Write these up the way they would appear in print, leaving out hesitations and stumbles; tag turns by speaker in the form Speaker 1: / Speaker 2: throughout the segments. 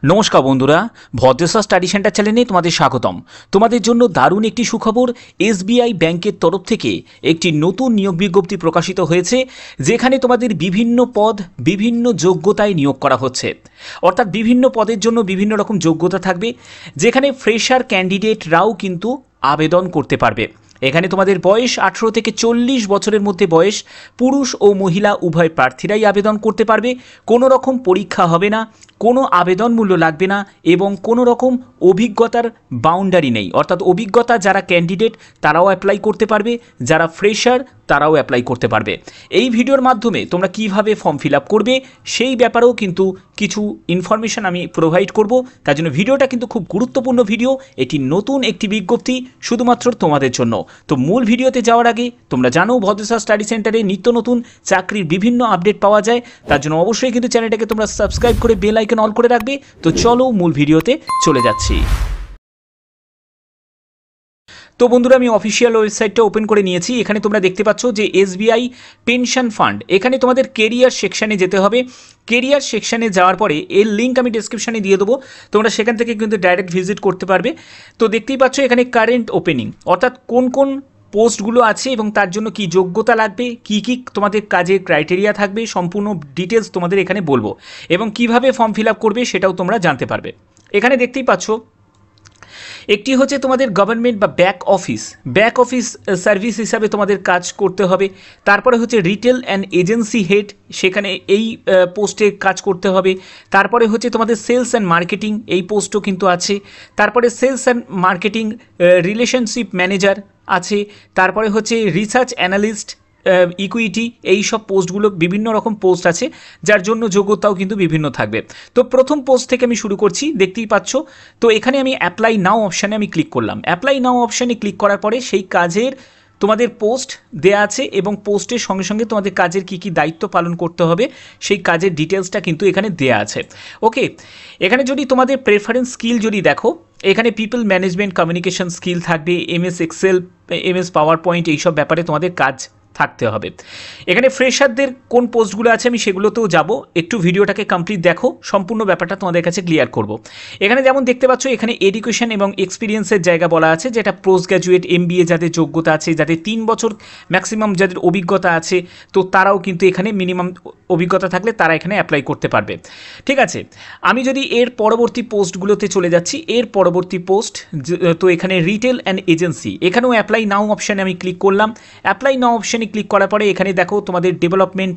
Speaker 1: নমস্কার বন্ধুরা, Bhadreswar study centre চ্যানেলে তোমাদের স্বাগতম। তোমাদের জন্য দারুণ একটি সুখবর, এসবিআই ব্যাংকের তরফ থেকে একটি নতুন নিয়োগ বিজ্ঞপ্তি প্রকাশিত হয়েছে, যেখানে তোমাদের বিভিন্ন পদ বিভিন্ন যোগ্যতায় নিয়োগ করা হচ্ছে। অর্থাৎ বিভিন্ন পদের জন্য বিভিন্ন রকম যোগ্যতা থাকবে, যেখানে ফ্রেশার ক্যান্ডিডেটরাও কিন্তু আবেদন করতে পারবে। এখানে তোমাদের বয়স 18 থেকে 40 বছরের মধ্যে বয়স, পুরুষ ও মহিলা উভয় প্রার্থীরাই আবেদন করতে পারবে। কোনো রকম পরীক্ষা হবে না, কোনো আবেদন মূল্য লাগবে না এবং কোনো রকম অভিজ্ঞতার বাউন্ডারি নেই। অর্থাৎ অভিজ্ঞতা যারা ক্যান্ডিডেট তারাও অ্যাপ্লাই করতে পারবে, যারা ফ্রেশার তারাও অ্যাপ্লাই করতে পারবে। এই ভিডিওর মাধ্যমে তোমরা কিভাবে ফর্ম ফিল আপ করবে সেই ব্যাপারেও কিন্তু কিছু ইনফরমেশন আমি প্রোভাইড করব। তার জন্য ভিডিওটা কিন্তু খুব গুরুত্বপূর্ণ ভিডিও। এটি নতুন একটি বিজ্ঞপ্তি শুধুমাত্র তোমাদের জন্য। তো মূল ভিডিওতে যাওয়ার আগে তোমরা জানো ভদ্রেশ্বর স্টাডি সেন্টারে নিত্য নতুন চাকরির বিভিন্ন আপডেট পাওয়া যায়। তার জন্য অবশ্যই কিন্তু চ্যানেলটাকে তোমরা সাবস্ক্রাইব করে বেল আইকন অল করে রাখবে। তো চলো মূল ভিডিওতে চলে যাচ্ছি। তো বন্ধুরা, আমি অফিসিয়াল ওয়েবসাইটটা ওপেন করে নিয়েছি। এখানে তোমরা দেখতে পাচ্ছ যে এসবিআই পেনশন ফান্ড, এখানে তোমাদের কেরিয়ার সেকশানে যেতে হবে। কেরিয়ার সেকশানে যাওয়ার পরে এর লিঙ্ক আমি ডেসক্রিপশানে দিয়ে দেবো, তোমরা সেখান থেকে কিন্তু ডাইরেক্ট ভিজিট করতে পারবে। তো দেখতেই পাচ্ছ এখানে কারেন্ট ওপেনিং, অর্থাৎ কোন কোন পোস্টগুলো আছে এবং তার জন্য কি যোগ্যতা লাগবে, কি কি তোমাদের কাজের ক্রাইটেরিয়া থাকবে, সম্পূর্ণ ডিটেলস তোমাদের এখানে বলবো এবং কিভাবে ফর্ম ফিল আপ করবে সেটাও তোমরা জানতে পারবে। এখানে দেখতেই পাচ্ছ একটি হচ্ছে তোমাদের গভর্নমেন্ট বা ব্যাক অফিস সার্ভিস হিসাবে তোমাদের কাজ করতে হবে। তারপরে হচ্ছে রিটেল অ্যান্ড এজেন্সি হেড, সেখানে এই পোস্টে কাজ করতে হবে। তারপরে হচ্ছে তোমাদের সেলস অ্যান্ড মার্কেটিং, এই পোস্টও কিন্তু আছে। তারপরে sales and marketing relationship manager আছে। তারপরে হচ্ছে রিসার্চ অ্যানালিস্ট, ইকুইটি, এই সব পোস্টগুলো বিভিন্ন রকম পোস্ট আছে, যার জন্য যোগ্যতাও কিন্তু বিভিন্ন থাকবে। তো প্রথম পোস্ট থেকে আমি শুরু করছি, দেখতেই পাচ্ছ। তো এখানে আমি অ্যাপ্লাই নাও অপশানে আমি ক্লিক করলাম। অ্যাপ্লাই নাও অপশানে ক্লিক করার পরে সেই কাজের তোমাদের পোস্ট দেয়া আছে এবং পোস্টের সঙ্গে সঙ্গে তোমাদের কাজের কি কি দায়িত্ব পালন করতে হবে সেই কাজের ডিটেলসটা কিন্তু এখানে দেয়া আছে। ওকে, এখানে যদি তোমাদের প্রেফারেন্স স্কিল যদি দেখো, এখানে পিপল ম্যানেজমেন্ট কমিউনিকেশন স্কিল থাকবে, MS Excel, MS PowerPoint, এইসব ব্যাপারে তোমাদের কাজ থাকতে হবে। এখানে ফ্রেশারদের কোন পোস্টগুলো আছে আমি সেগুলোতেও যাব, একটু ভিডিওটাকে কমপ্লিট দেখো, সম্পূর্ণ ব্যাপারটা তোমাদের কাছে ক্লিয়ার করব। এখানে যেমন দেখতে পাচ্ছ এখানে এডুকেশন এবং এক্সপিরিয়েন্সের জায়গা বলা আছে, যেটা পোস্ট গ্র্যাজুয়েট, এমবিএ যাদের যোগ্যতা আছে, যাদের 3 বছর ম্যাক্সিমাম যাদের অভিজ্ঞতা আছে, তো তারাও কিন্তু এখানে মিনিমাম অভিজ্ঞতা থাকলে তারা এখানে অ্যাপ্লাই করতে পারবে। ঠিক আছে, আমি যদি এর পরবর্তী পোস্টগুলোতে চলে যাচ্ছি, এর পরবর্তী পোস্ট তো এখানে রিটেল অ্যান্ড এজেন্সি, এখানেও অ্যাপ্লাই নাও অপশানে আমি ক্লিক করলাম। অ্যাপ্লাই নাও অপশানে ক্লিক করার পরে এখানে দেখো তোমাদের ডেভেলপমেন্ট,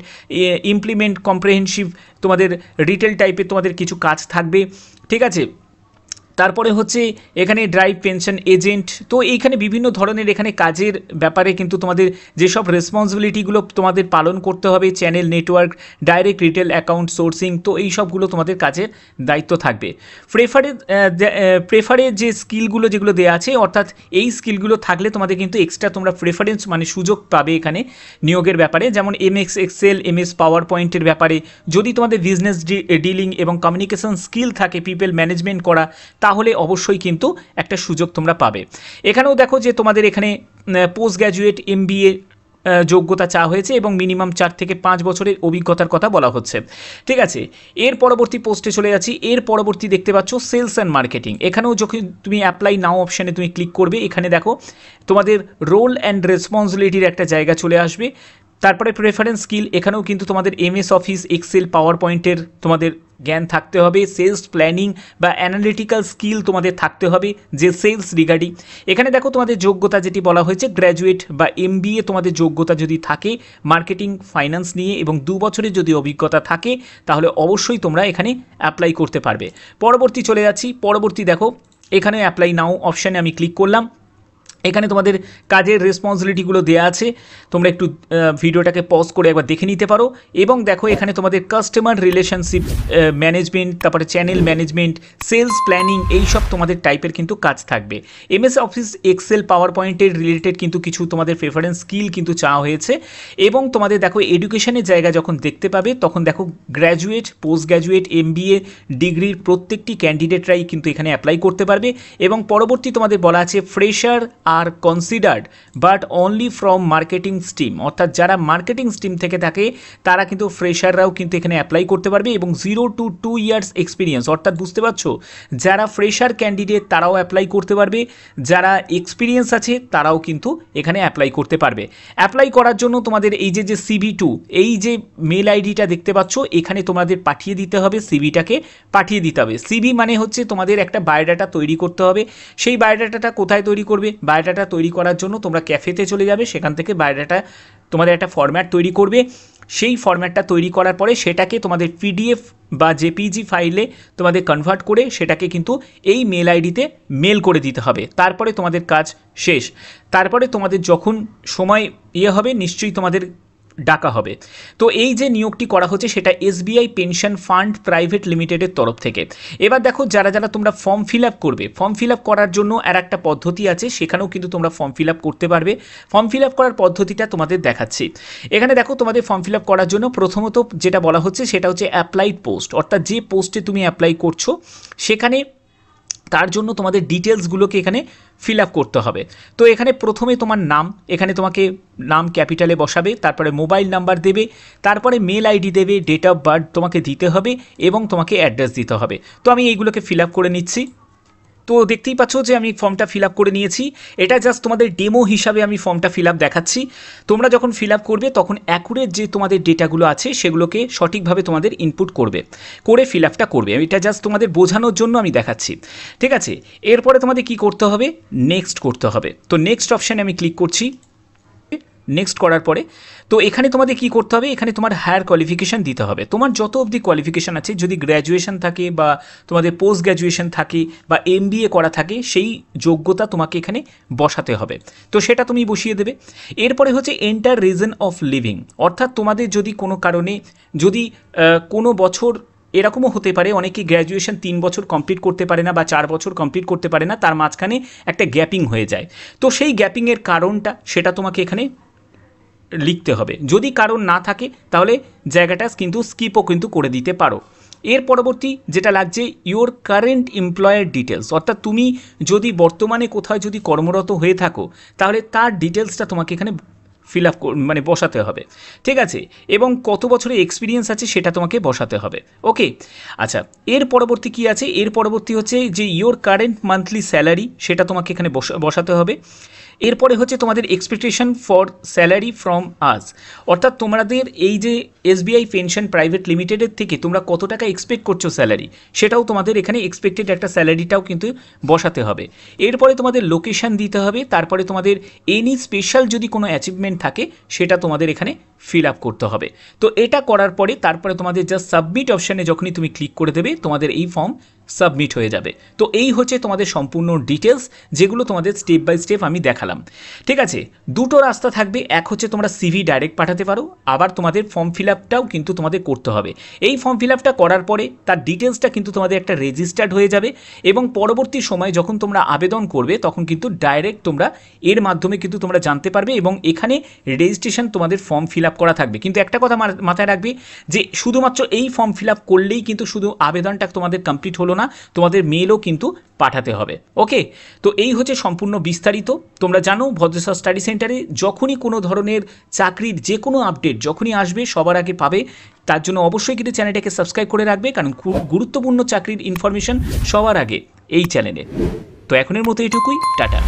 Speaker 1: ইমপ্লিমেন্ট, কম্প্রিহেনসিভ, তোমাদের রিটেল টাইপের তোমাদের কিছু কাজ থাকবে। ঠিক আছে, তারপরে হচ্ছে এখানে ড্রাইভ পেনশন এজেন্ট, তো এইখানে বিভিন্ন ধরনের এখানে কাজের ব্যাপারে কিন্তু তোমাদের যেসব রেসপন্সিবিলিটিগুলো তোমাদের পালন করতে হবে, channel network, direct retail account sourcing, তো এই সবগুলো তোমাদের কাজের দায়িত্ব থাকবে। প্রেফারে যে স্কিলগুলো যেগুলো দেওয়া আছে, অর্থাৎ এই স্কিলগুলো থাকলে তোমাদের কিন্তু এক্সট্রা তোমরা প্রেফারেন্স মানে সুযোগ পাবে এখানে নিয়োগের ব্যাপারে, যেমন এমএস এক্সেল, এমএস পাওয়ার পয়েন্টের ব্যাপারে। যদি তোমাদের বিজনেস ডিলিং এবং কমিউনিকেশন স্কিল থাকে, পিপল ম্যানেজমেন্ট করা, তাহলে অবশ্যই কিন্তু একটা সুযোগ তোমরা পাবে। এখানেও দেখো যে তোমাদের এখানে পোস্ট গ্র্যাজুয়েট এমবিএ যোগ্যতা চাওয়া হয়েছে এবং মিনিমাম 4 থেকে 5 বছরের অভিজ্ঞতার কথা বলা হচ্ছে। ঠিক আছে, এর পরবর্তী পোস্টে চলে যাচ্ছি। এর পরবর্তী দেখতে পাচ্ছ সেলস অ্যান্ড মার্কেটিং, এখানেও যখন তুমি অ্যাপ্লাই নাও অপশানে তুমি ক্লিক করবে, এখানে দেখো তোমাদের রোল অ্যান্ড রেসপন্সিবিলিটির একটা জায়গা চলে আসবে। তারপরে প্রেফারেন্স স্কিল, এখানেও কিন্তু তোমাদের এমএস অফিস, এক্সেল, পাওয়ার পয়েন্টের তোমাদের জ্ঞান থাকতে হবে। সেলস প্ল্যানিং বা অ্যানালিটিক্যাল স্কিল তোমাদের থাকতে হবে, যে সেলস রিগার্ডিং। এখানে দেখো তোমাদের যোগ্যতা যেটি বলা হয়েছে গ্র্যাজুয়েট বা এমবিএ তোমাদের যোগ্যতা যদি থাকে মার্কেটিং ফাইন্যান্স নিয়ে এবং 2 বছরের যদি অভিজ্ঞতা থাকে, তাহলে অবশ্যই তোমরা এখানে অ্যাপ্লাই করতে পারবে। পরবর্তী চলে যাচ্ছি, পরবর্তী দেখো এখানে অ্যাপ্লাই নাও অপশানে আমি ক্লিক করলাম। এখানে তোমাদের কাজের রেসপন্সিবিলিটিগুলো দেওয়া আছে, তোমরা একটু ভিডিওটাকে পজ করে একবার দেখে নিতে পারো। এবং দেখো এখানে তোমাদের কাস্টমার রিলেশনশিপ ম্যানেজমেন্ট, তারপরে চ্যানেল ম্যানেজমেন্ট, সেলস প্ল্যানিং, এই সব তোমাদের টাইপের কিন্তু কাজ থাকবে। এমএস অফিস, এক্সেল, পাওয়ার পয়েন্টের রিলেটেড কিন্তু কিছু তোমাদের প্রেফারেন্স স্কিল কিন্তু চাওয়া হয়েছে। এবং তোমাদের দেখো এডুকেশনের জায়গা যখন দেখতে পাবে, তখন দেখো গ্র্যাজুয়েট, পোস্ট গ্র্যাজুয়েট, এমবিএ ডিগ্রির প্রত্যেকটি ক্যান্ডিডেটরাই কিন্তু এখানে অ্যাপ্লাই করতে পারবে। এবং পরবর্তী তোমাদের বলা আছে fresher R considered but only from marketing stream, অর্থাৎ যারা মার্কেটিং স্ট্রিম থেকে থাকে তারা কিন্তু ফ্রেশাররাও কিন্তু এখানে অ্যাপ্লাই করতে পারবে এবং 0 to 2 ইয়ার্স এক্সপিরিয়েন্স, অর্থাৎ বুঝতে পারছো যারা ফ্রেশার ক্যান্ডিডেট তারাও অ্যাপ্লাই করতে পারবে, যারা এক্সপিরিয়েন্স আছে তারাও কিন্তু এখানে অ্যাপ্লাই করতে পারবে। অ্যাপ্লাই করার জন্য তোমাদের এই যে CV2 এই যে মেল আইডিটা দেখতে পাচ্ছ এখানে তোমাদের পাঠিয়ে দিতে হবে, সিভিটাকে পাঠিয়ে দিতে হবে। সিভি মানে হচ্ছে তোমাদের একটা বায়োডাটা তৈরি করতে হবে। সেই বায়োডাটাটা কোথায় তৈরি করবে? বায়োডাটা তৈরি করার জন্য তোমরা ক্যাফেতে চলে যাবে, সেখান থেকে বায়োডাটা তোমাদের একটা ফরম্যাট তৈরি করবে। সেই ফরম্যাটটা তৈরি করার পরে সেটাকে তোমাদের PDF বা JPG ফাইলে তোমাদের কনভার্ট করে সেটাকে কিন্তু এই মেল আইডিতে মেল করে দিতে হবে। তারপরে তোমাদের কাজ শেষ। তারপরে তোমাদের যখন সময় হবে নিশ্চয়ই তোমাদের ডাকা হবে। তো এই যে নিয়োগটি করা হচ্ছে সেটা SBI পেনশন ফান্ড প্রাইভেট লিমিটেডের তরফ থেকে। এবার দেখো যারা যারা তোমরা ফর্ম ফিল আপ করবে, ফর্ম ফিল আপ করার জন্য আর একটা পদ্ধতি আছে, সেখানেও কিন্তু তোমরা ফর্ম ফিল আপ করতে পারবে। ফর্ম ফিল আপ করার পদ্ধতিটা তোমাদের দেখাচ্ছি। এখানে দেখো তোমাদের ফর্ম ফিল আপ করার জন্য প্রথমত যেটা বলা হচ্ছে সেটা হচ্ছে অ্যাপ্লাইড পোস্ট, অর্থাৎ যে পোস্টে তুমি অ্যাপ্লাই করছো সেখানে তার জন্য তোমাদের ডিটেলসগুলোকে এখানে ফিল আপ করতে হবে। তো এখানে প্রথমে তোমার নাম, এখানে তোমাকে নাম ক্যাপিটালে বসাবে, তারপরে মোবাইল নাম্বার দেবে, তারপরে মেল আইডি দেবে, ডেট অফ বার্থ তোমাকে দিতে হবে এবং তোমাকে অ্যাড্রেস দিতে হবে। তো আমি এইগুলোকে ফিল আপ করে নিচ্ছি। তো দেখতেই পাচ্ছ যে আমি ফর্মটা ফিল আপ করে নিয়েছি। এটা জাস্ট তোমাদের ডেমো হিসাবে আমি ফর্মটা ফিল আপ দেখাচ্ছি। তোমরা যখন ফিল আপ করবে তখন অ্যাকুরেট যে তোমাদের ডেটাগুলো আছে সেগুলোকে সঠিকভাবে তোমাদের ইনপুট করে ফিল আপটা করবে। এটা জাস্ট তোমাদের বোঝানোর জন্য আমি দেখাচ্ছি, ঠিক আছে? এরপরে তোমাদের কি করতে হবে? নেক্সট করতে হবে। তো নেক্সট অপশানে আমি ক্লিক করছি। নেক্সট করার পরে তো এখানে তোমাদের কি করতে হবে? এখানে তোমার হায়ার কোয়ালিফিকেশান দিতে হবে। তোমার যত অবধি কোয়ালিফিকেশান আছে, যদি গ্র্যাজুয়েশন থাকে বা তোমাদের পোস্ট গ্র্যাজুয়েশন থাকে বা MBA করা থাকে, সেই যোগ্যতা তোমাকে এখানে বসাতে হবে। তো সেটা তুমি বসিয়ে দেবে। এরপরে হচ্ছে এন্টার রিজন অফ লিভিং, অর্থাৎ তোমাদের যদি কোনো কারণে যদি কোনো বছর এরকমও হতে পারে, অনেকে গ্র্যাজুয়েশন 3 বছর কমপ্লিট করতে পারে না বা 4 বছর কমপ্লিট করতে পারে না, তার মাঝখানে একটা গ্যাপিং হয়ে যায়। তো সেই গ্যাপিংয়ের কারণটা সেটা তোমাকে এখানে লিখতে হবে। যদি কারণ না থাকে তাহলে জায়গাটা কিন্তু স্কিপও কিন্তু করে দিতে পারো। এর পরবর্তী যেটা লাগছে ইওর কারেন্ট এমপ্লয়ার ডিটেলস, অর্থাৎ তুমি যদি বর্তমানে কোথাও যদি কর্মরত হয়ে থাকো তাহলে তার ডিটেলসটা তোমাকে এখানে ফিল আপ মানে বসাতে হবে, ঠিক আছে? এবং কত বছরের এক্সপিরিয়েন্স আছে সেটা তোমাকে বসাতে হবে। ওকে, আচ্ছা, এর পরবর্তী কি আছে? এর পরবর্তী হচ্ছে যে ইওর কারেন্ট মান্থলি স্যালারি, সেটা তোমাকে এখানে বসাতে হবে। এরপরে হচ্ছে তোমাদের এক্সপেকটেশন ফর স্যালারি ফ্রম আস, অর্থাৎ তোমাদের এই যে SBI পেনশন প্রাইভেট লিমিটেডের থেকে তোমরা কত টাকা এক্সপেক্ট করছো স্যালারি, সেটাও তোমাদের এখানে এক্সপেক্টেড একটা স্যালারিটাও কিন্তু বসাতে হবে। এরপরে তোমাদের লোকেশান দিতে হবে। তারপরে তোমাদের এনি স্পেশাল যদি কোনো অ্যাচিভমেন্ট থাকে সেটা তোমাদের এখানে ফিল আপ করতে হবে। তো এটা করার পরে তারপরে তোমাদের জাস্ট সাবমিট অপশানে যখনই তুমি ক্লিক করে দেবে তোমাদের এই ফর্ম সাবমিট হয়ে যাবে। তো এই হচ্ছে তোমাদের সম্পূর্ণ ডিটেলস, যেগুলো তোমাদের স্টেপ বাই স্টেপ আমি দেখালাম, ঠিক আছে? দুটো রাস্তা থাকবে, এক হচ্ছে তোমরা CV ডাইরেক্ট পাঠাতে পারো, আবার তোমাদের ফর্ম ফিল আপটাও কিন্তু তোমাদের করতে হবে। এই ফর্ম ফিল আপটা করার পরে তার ডিটেলসটা কিন্তু তোমাদের একটা রেজিস্টার্ড হয়ে যাবে এবং পরবর্তী সময় যখন তোমরা আবেদন করবে তখন কিন্তু ডাইরেক্ট তোমরা এর মাধ্যমে কিন্তু তোমরা জানতে পারবে এবং এখানে রেজিস্ট্রেশন তোমাদের ফর্ম ফিল আপ করা থাকবে। কিন্তু একটা কথা মাথায় রাখবে যে শুধুমাত্র এই ফর্ম ফিল আপ করলেই কিন্তু শুধু আবেদনটা তোমাদের কমপ্লিট হলো না, তোমাদের মেলও কিন্তু পাঠাতে হবে। ওকে, তো এই হচ্ছে সম্পূর্ণ বিস্তারিত। তোমরা জানো ভদ্রেশ্বর স্টাডি সেন্টারে যখনই কোনো ধরনের চাকরির যে কোনো আপডেট যখনই আসবে সবার আগে পাবে। তার জন্য অবশ্যই কিন্তু চ্যানেলটাকে সাবস্ক্রাইব করে রাখবে, কারণ খুব গুরুত্বপূর্ণ চাকরির ইনফরমেশন সবার আগে এই চ্যানেলে। তো এখনের মতো এটুকুই, টাটা।